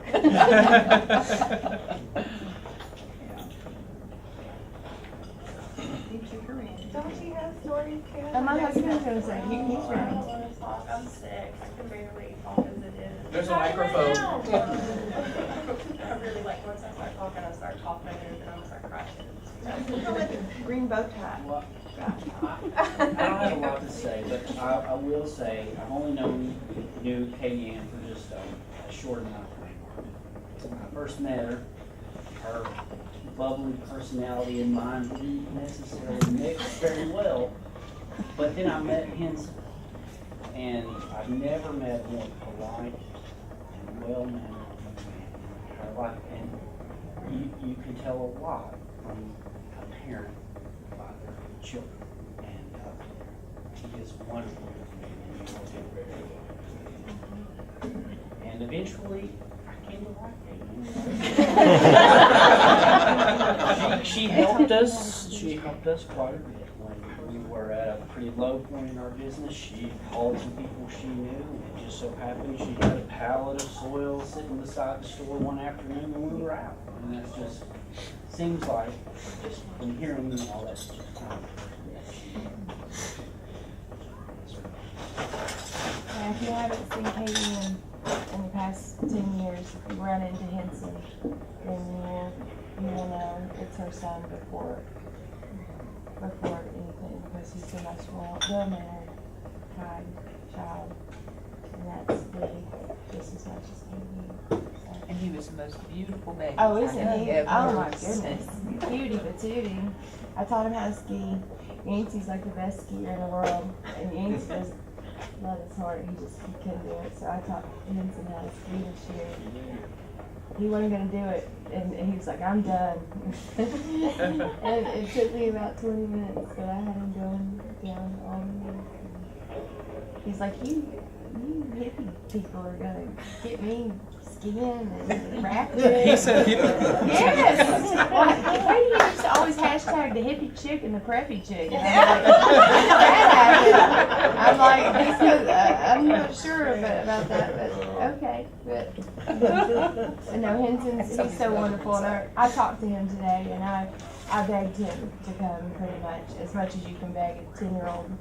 Don't you have stories, Kim? And my husband's gonna say, he's I ready. don't want to talk. I'm sick. I can barely talk as it is. There's a microphone. I really like once I start talking, I start coughing and then I'm start crashing. Green bow tie. Well, I don't have a lot to say, but I will say I've only knew Katie Ann for just a short amount of time. When I first met her, her bubbly personality and mine didn't necessarily mix very well. But then I met Henson, and I've never met a more polite and well-mannered man in her life. And you can tell a lot from a parent by their children. And he is wonderful. And eventually, I came to like Katie. She helped us. She helped us quite a bit when we were at a pretty low point in our business. She called some people she knew, and it just so happened she had a pallet of soil sitting beside the store one afternoon when we were out. And that just seems like, just from hearing all that's just kind of. And if you haven't seen Katie in the past 10 years, if you run into Henson, then you will know it's her son before anything, because he's a nice, well-mannered, kind child, and that's really just as much as Katie. And he was the most beautiful baby. Oh, isn't he? I've Oh ever my goodness, cutie patootie. I taught him how to ski. Yancey's like the best skier in the world, and Yancey just love his heart. He couldn't do it, so I taught Henson how to ski this year. He wasn't going to do it, and he was like, I'm done. And it took me about 20 minutes, but I had him going down all the way. He's like, you hippie people are going to get me skiing and rafting. He said hippie. Yes! Why do you used to always hashtag the hippie chick and the preppy chick? And I'm like, because I'm not sure about that, but okay. But no, Henson's, he's so wonderful, and I talked to him today, and I begged him to come pretty much as you can beg a 10-year-old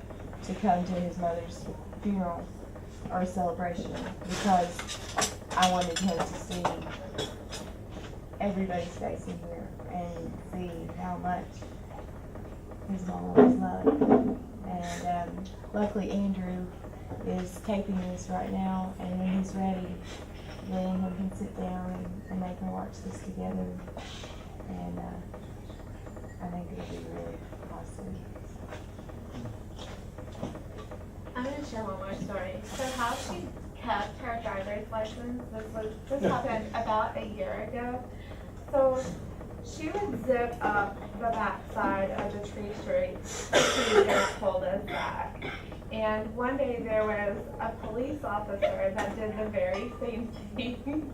to come to his mother's funeral or celebration, because I wanted him to see everybody's face in here and see how much his mama was loved. And luckily Andrew is taping this right now, and when he's ready, then we can sit down and they can watch this together. And I think it'll be really awesome. I'm gonna share one more story. So how she kept her driver's license, this happened about a year ago. So she would zip up the backside of the tree to just hold us back. And one day there was a police officer that did the very same thing.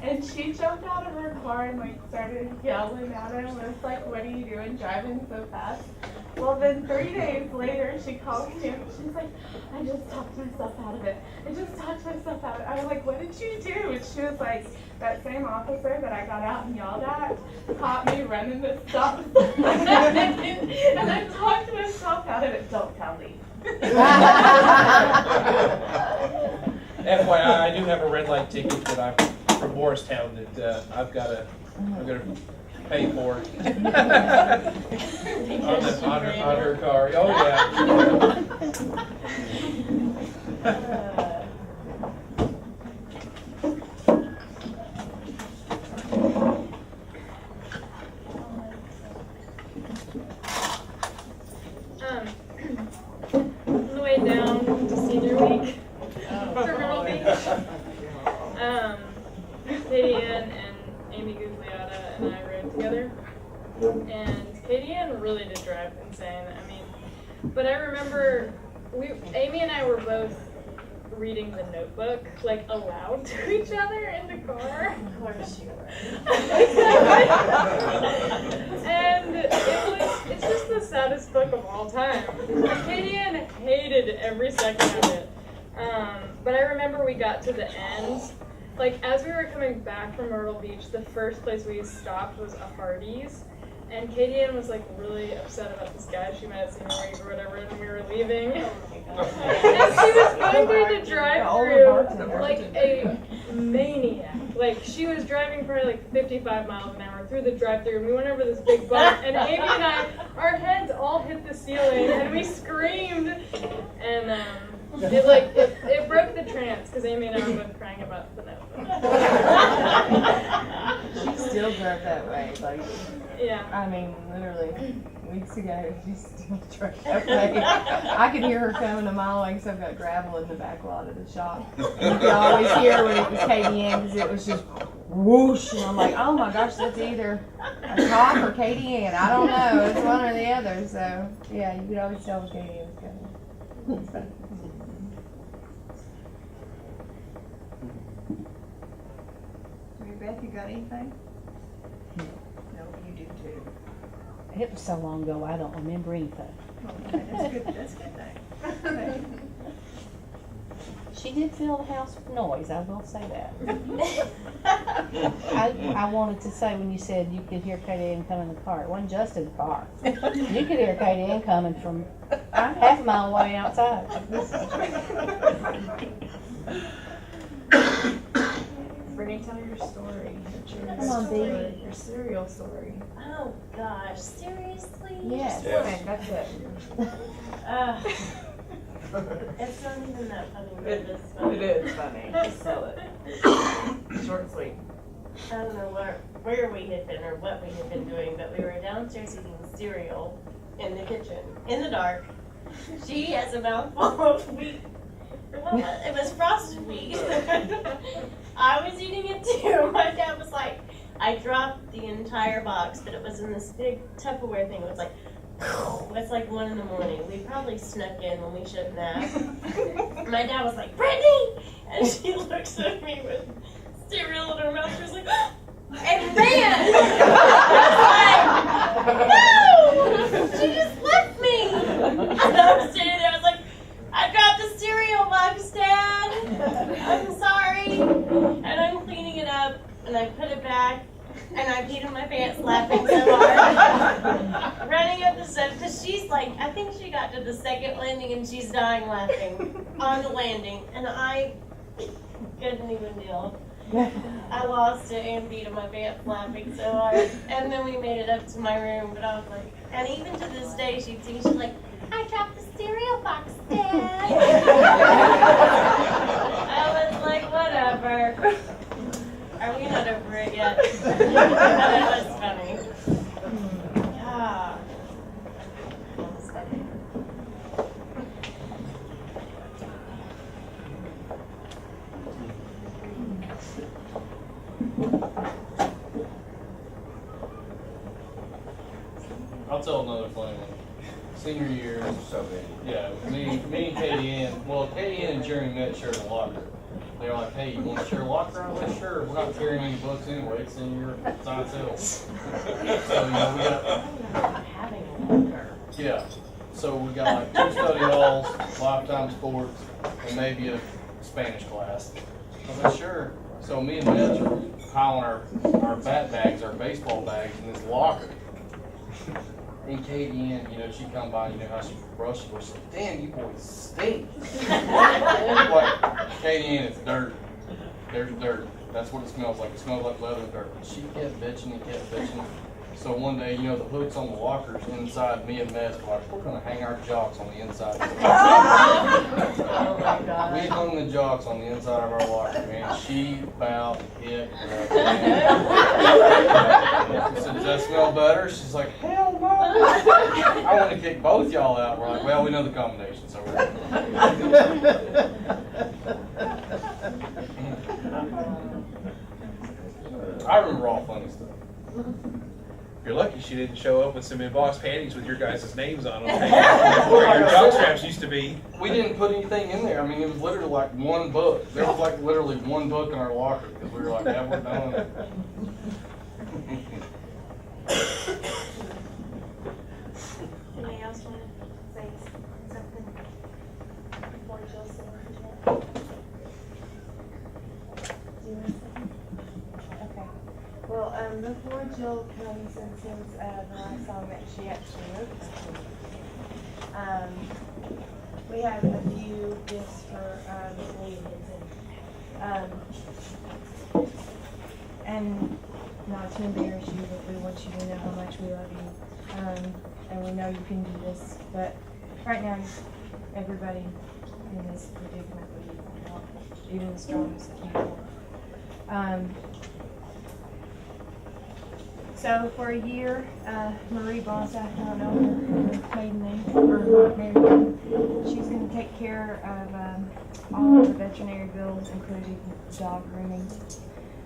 And she jumped out of her car and like started yelling at him. It was like, what are you doing driving so fast? Well, then 3 days later, she called me and she's like, I just talked myself out of it. I just talked myself out of it. I was like, what did you do? And she was like, that same officer that I got out and yelled at caught me running the stop sign. And I talked myself out of it. Don't tell me. FYI, I do have a red light ticket that I'm from Morristown that I'm gonna pay for on her car. Oh yeah. On the way down to senior week for Myrtle Beach, Katie Ann and Amy Gugliotta and I rode together. And Katie Ann really did drive insane. I mean, but I remember Amy and I were both reading The Notebook, like aloud to each other in the car. Of course you were. And it's just the saddest book of all time. Katie Ann hated every second of it. But I remember we got to the end. Like, as we were coming back from Myrtle Beach, the first place we stopped was a Hardee's. And Katie Ann was like really upset about this guy she met at Senior Week or whatever, and we were leaving. And she was going through the drive-thru like a maniac. Like, she was driving probably like 55 miles an hour through the drive-thru, and we went over this big bump, and Amy and I, our heads all hit the ceiling, and we screamed. And it broke the trance because Amy and I were both crying about The Notebook. She still drove that way, like. Yeah. I mean, literally, weeks ago, she still drove that way. I could hear her coming a mile away because I've got gravel in the back lot of the shop. And you could always hear when it was Katie Ann because it was just whoosh. And I'm like, oh my gosh, that's either a cop or Katie Ann. I don't know. It's one or the other. So, yeah, you could always tell when Katie Ann was coming. Beth, you got anything? No, you do too. It was so long ago, I don't remember anything. Okay, that's good. That's a good thing. Okay. She did fill the house with noise, I will say that. I wanted to say when you said you could hear Katie Ann coming in the car, it wasn't just in the car. You could hear Katie Ann coming from half a mile away outside. Brittany, tell your story. Come on, baby. Your cereal story. Oh gosh, seriously? Yes. Yes. That's it. It's not even that funny, but It it's funny. It is funny. Just tell it. Short and sweet. I don't know where we had been or what we had been doing, but we were downstairs eating cereal in the kitchen, in the dark. She has a mouthful of wheat. It was frosted wheat. I was eating it too. My dad was like, I dropped the entire box, but it was in this big Tupperware thing. It was like, it's like 1 a.m. We probably snuck in when we shouldn't have. My dad was like, Brittany! And she looks at me with cereal in her mouth. She was like, and ran! I was like, no! She just left me! And I was sitting there, I was like, I dropped the cereal box, Dad! I'm sorry! And I'm cleaning it up, and I put it back, and I peed in my pants laughing so hard. Running up the steps, because she's like, I think she got to the second landing, and she's dying laughing on the landing. And I couldn't even deal. I lost it and beat him my pants laughing so hard. And then we made it up to my room, but I was like, and even to this day, she'd see, she's like, I dropped the cereal box, Dad. I was like, whatever. Are we not over it yet? That was funny. Yeah. I'll tell another funny one. Senior year, yeah, me and Katie Ann, well, Katie Ann and Jeremy met shared a locker. They were like, hey, you want to share a locker? I'm like, sure. We're not carrying any books anyway. It's in your side sale. So, we got. Yeah. So we got like 2 study halls, lifetime sports, and maybe a Spanish class. I was like, sure. So me and Mitch are piling our bat bags, our baseball bags in this locker. And Katie Ann, she come by, how she brushes her. She's like, damn, you boys stink. Like, Katie Ann, it's dirt. There's dirt. That's what it smells like. It smells like leather and dirt. She kept bitching and kept bitching. So one day, the hooks on the lockers inside, me and Mess were like, we're going to hang our jocks on the inside of the locker. Oh my God. We hung the jocks on the inside of our locker, man. She about hit her. She said, does that smell better? She's like, hell no. I want to kick both y'all out. We're like, well, we know the combination, so we're I remember all funny stuff. You're lucky she didn't show up with some embossed panties with your guys' names on them. Where your jock straps used to be. We didn't put anything in there. I mean, it was literally like one book. There was like literally one book in our locker because we were like, yeah, we're done. Anybody else want to say something before Jill says it? Do you want to say? Okay. Well, before Jill comes and sings the last song that she actually wrote this week, we have a few gifts for William Hinton. And not to embarrass you, but we want you to know how much we love you. And we know you can do this, but right now, everybody in this predicament would need help, even the strongest people. So for a year, Marie Bonta, I don't know her maiden name, or not married name, she's going to take care of all of the veterinary bills, including dog grooming.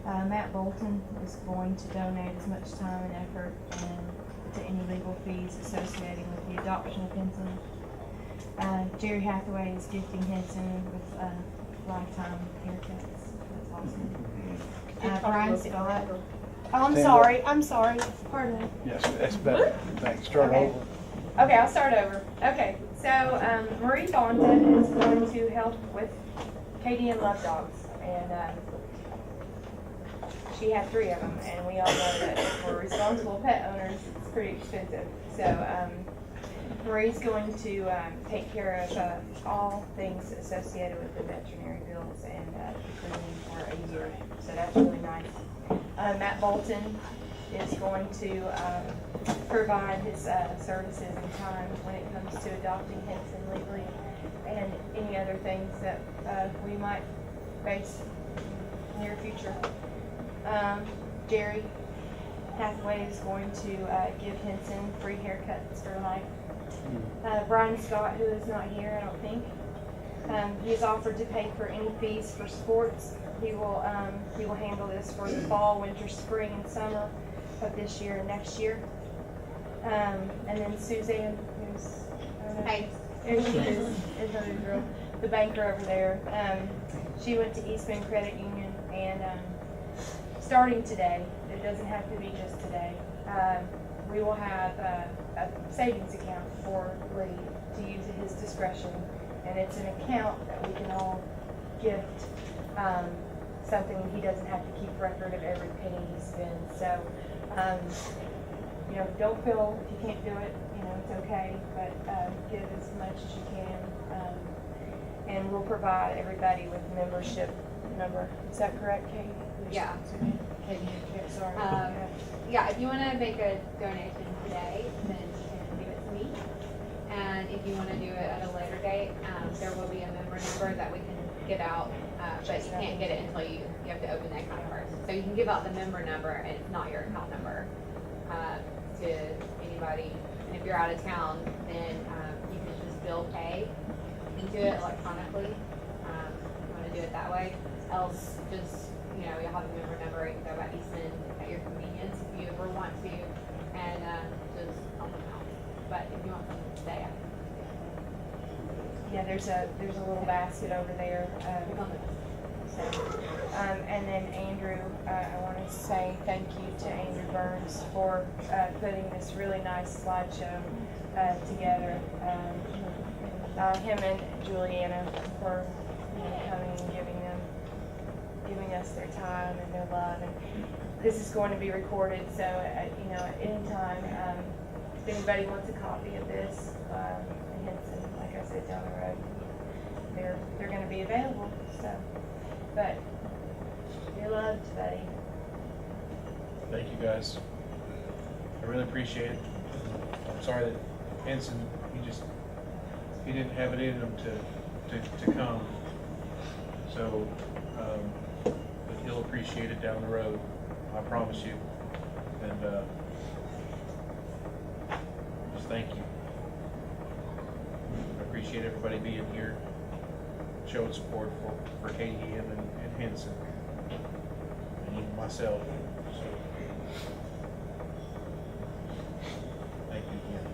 Matt Bolton is going to donate as much time and effort to any legal fees associated with the adoption of Hinton. Jerry Hathaway is gifting Hinton with lifetime haircuts. That's awesome. Brian Scott. Oh, I'm sorry. Pardon me. Yes, that's better. Thanks. Start over. Okay, I'll start over. Okay, so Marie Bonta is going to help with Katie and Love Dogs, and she had 3 of them, and we all know that for responsible pet owners, it's pretty expensive. So Marie's going to take care of all things associated with the veterinary bills and grooming for a year. So that's really nice. Matt Bolton is going to provide his services and time when it comes to adopting Hinton legally and any other things that we might face in the near future. Jerry Hathaway is going to give Hinton free haircuts for life. Brian Scott, who is not here, I don't think, he has offered to pay for any fees for sports. He will handle this for the fall, winter, spring, and summer of this year and next year. And then Suzanne, who's there she is another girl, the banker over there. She went to Eastman Credit Union, and starting today, it doesn't have to be just today. We will have a savings account for Lee to use at his discretion, and it's an account that we can all gift. Something he doesn't have to keep record of every penny he spends. So, don't feel if you can't do it, it's okay, but give as much as you can. And we'll provide everybody with membership number. Is that correct, Katie? Yeah. Katie, yeah, sorry. Yeah, if you want to make a donation today, then you can give it to me. And if you want to do it at a later date, there will be a member number that we can give out, but you can't get it until you have to open the account first. So you can give out the member number, and it's not your account number, to anybody. And if you're out of town, then you can just bill pay and do it electronically. If you want to do it that way. Else, just, you'll have a member number, you can go by Easton at your convenience if you ever want to, and just help them out. But if you want something today, Yeah, there's a little basket over there. And then Andrew, I want to say thank you to Andrew Burns for putting this really nice slideshow together. Him and Juliana for coming and giving us their time and their love. And this is going to be recorded, so at any time, if anybody wants a copy of this, Henson, like I said, down the road, they're going to be available. So, but you're loved, buddy. Thank you guys. I really appreciate it. I'm sorry that Henson, he didn't have it in him to come. So, but he'll appreciate it down the road. I promise you. And just thank you. I appreciate everybody being here, showing support for KDM and Henson, and even myself. So, thank you again.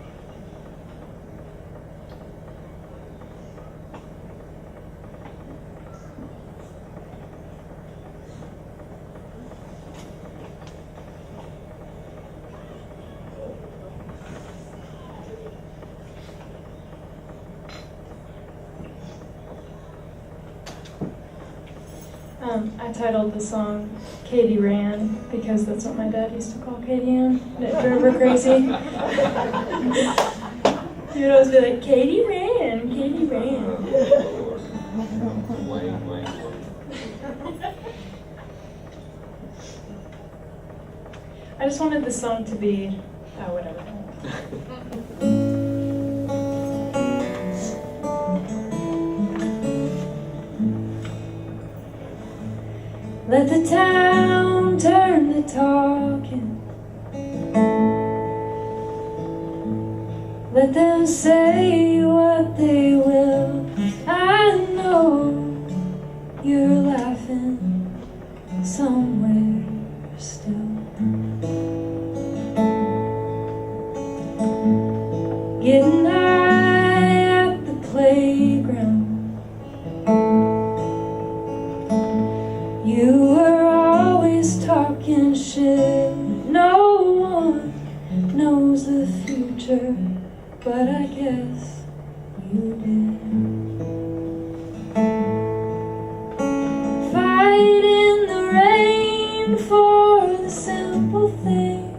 I titled the song Katie Ran because that's what my dad used to call Katie Ann. And it drove her crazy. He would always be like, Katie ran, Katie ran. I just wanted the song to be, whatever. Let the town turn to talking. Let them say what they will. I know you're laughing somewhere still. Getting high at the playground. You were always talking shit. No one knows the future, but I guess you did. Fighting the rain for the simple things.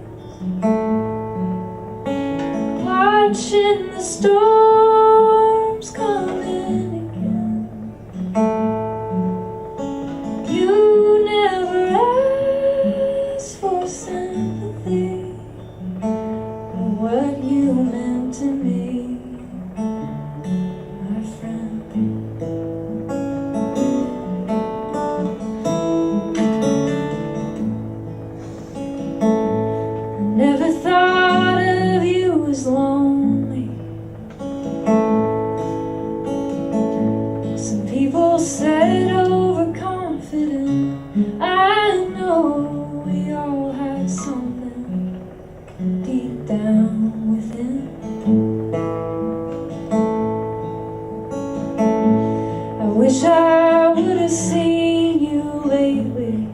Watching the storms coming again. You never asked for sympathy, or what you meant to me, my friend. I never thought of you as lonely. Some people said overconfident. I know we all had something deep down within. I wish I would have seen you lately,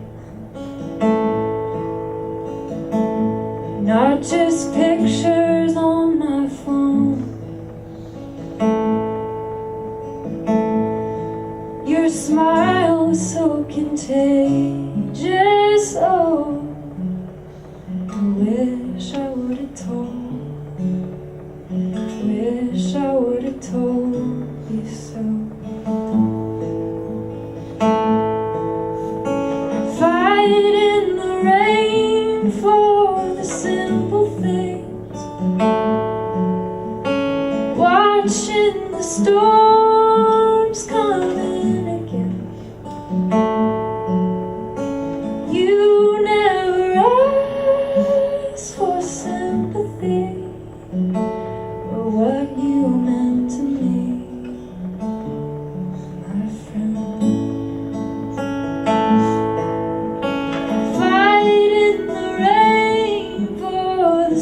not just pictures on my phone. Your smile was so contagious. Oh, I wish I would have told. Wish I would have told you so.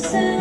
send